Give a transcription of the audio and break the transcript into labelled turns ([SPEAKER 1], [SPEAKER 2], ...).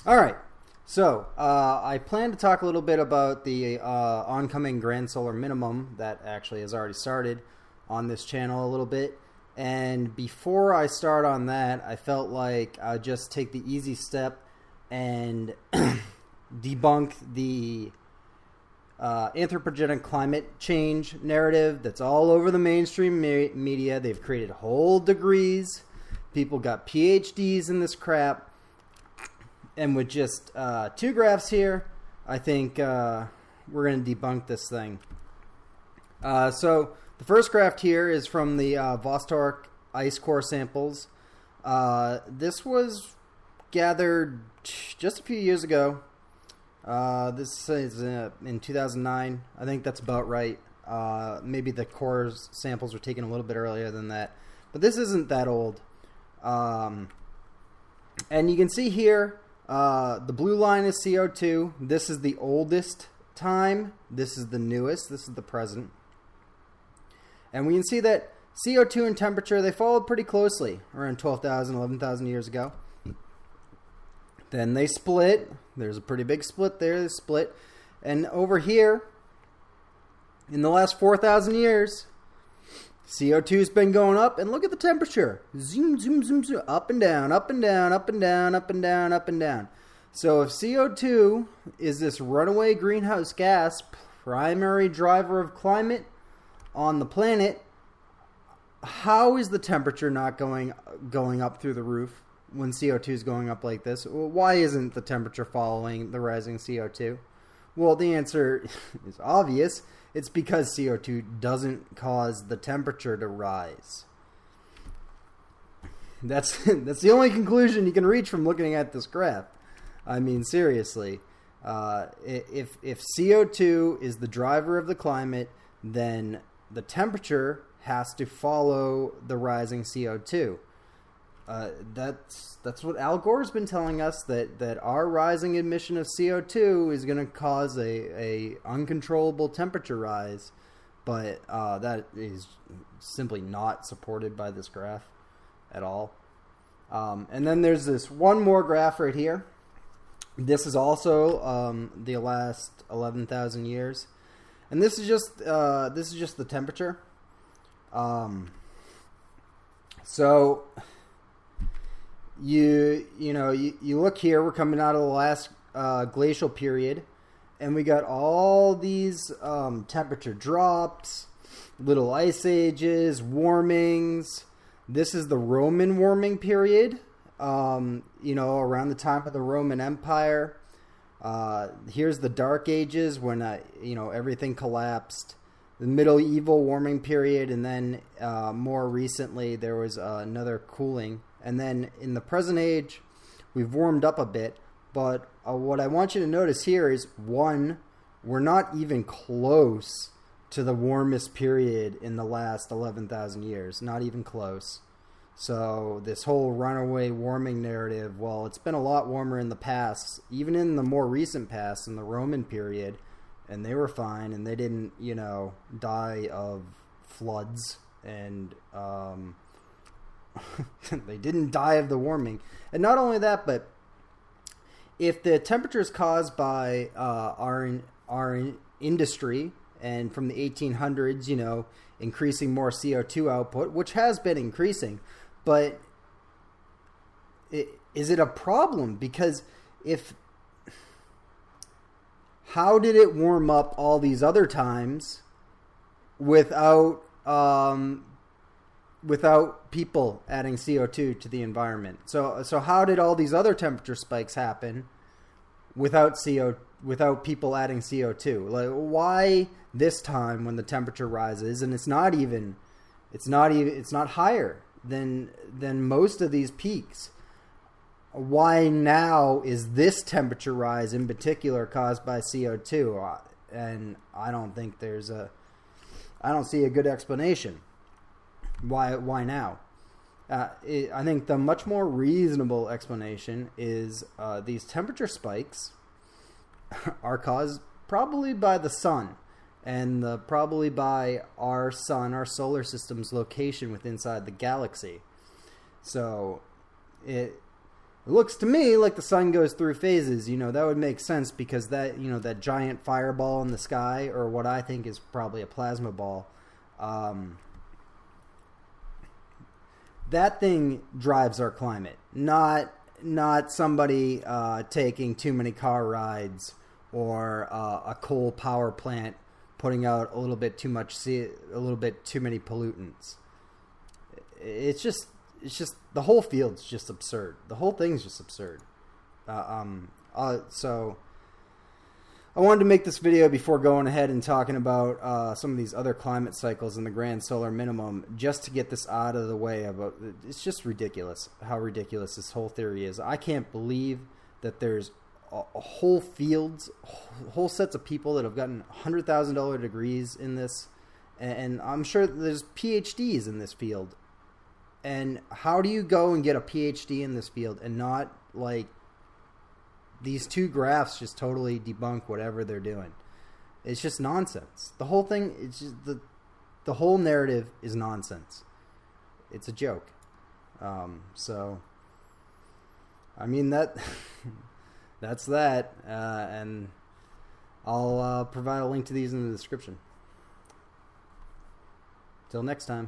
[SPEAKER 1] All right. So, I plan to talk a little bit about the oncoming grand solar minimum that actually has already started on this channel a little bit. And before I start on that, I felt like I'd just take the easy step and debunk the anthropogenic climate change narrative that's all over the mainstream media. They've created whole degrees. People got PhDs in this crap. And with just two graphs here, I think we're going to debunk this thing. So the first graph here is from the Vostok ice core samples. This was gathered just a few years ago. This is in 2009. I think that's about right. Maybe the core samples were taken a little bit earlier than that. But this isn't that old. And you can see here, the blue line is CO2. This is the oldest time. This is the newest. This is the present. And we can see that CO2 and temperature, they followed pretty closely around 12,000, 11,000 years ago. Then they split. There's a pretty big split there. They split. And over here, in the last 4,000 years, CO2's been going up, and look at the temperature. Zoom, zoom, zoom, zoom. Up and down, up and down, up and down, up and down, up and down. So if CO2 is this runaway greenhouse gas, primary driver of climate on the planet, how is the temperature not going up through the roof when CO2 is going up like this? Why isn't the temperature following the rising CO2? Well, the answer is obvious. It's because CO2 doesn't cause the temperature to rise. That's the only conclusion you can reach from looking at this graph. I mean, seriously. If CO2 is the driver of the climate, then the temperature has to follow the rising CO2. That's what Al Gore's been telling us, that our rising emission of CO2 is going to cause a uncontrollable temperature rise, but that is simply not supported by this graph at all. And then there's this one more graph right here. This is also the last 11,000 years, and this is just the temperature. So you look here, we're coming out of the last glacial period, and we got all these temperature drops, little ice ages, warmings. This is the Roman warming period, around the time of the Roman Empire. Here's the Dark Ages when everything collapsed. The medieval warming period, and then more recently there was another cooling. And then in the present age, we've warmed up a bit. But what I want you to notice here is, one, we're not even close to the warmest period in the last 11,000 years. Not even close. So this whole runaway warming narrative, well, it's been a lot warmer in the past, even in the more recent past, in the Roman period. And they were fine, and they didn't, die of floods, and they didn't die of the warming. And not only that, but if the temperature is caused by our industry, and from the 1800s, increasing more CO2 output, which has been increasing, but is it a problem? Because how did it warm up all these other times without people adding CO2 to the environment? So how did all these other temperature spikes happen without people adding CO2? Like, why this time when the temperature rises, and it's not higher than most of these peaks? Why now is this temperature rise in particular caused by CO2? And I don't see a good explanation. Why now? I think the much more reasonable explanation is these temperature spikes are caused probably by the sun, and probably by our sun, our solar system's location inside the galaxy. So It looks to me like the sun goes through phases. That would make sense because that giant fireball in the sky, or what I think is probably a plasma ball, that thing drives our climate. Not somebody taking too many car rides, or a coal power plant putting out a little bit too many pollutants. It's just the whole field's just absurd. The whole thing's just absurd. So I wanted to make this video before going ahead and talking about some of these other climate cycles and the grand solar minimum, just to get this out of the way. It's just ridiculous how ridiculous this whole theory is. I can't believe that there's whole fields, whole sets of people that have gotten $100,000 degrees in this, and I'm sure there's PhDs in this field. And how do you go and get a PhD in this field and not, like, these two graphs just totally debunk whatever they're doing? It's just nonsense. The whole thing, it's just the whole narrative is nonsense. It's a joke. So, I mean, that's that. And I'll provide a link to these in the description. Till next time.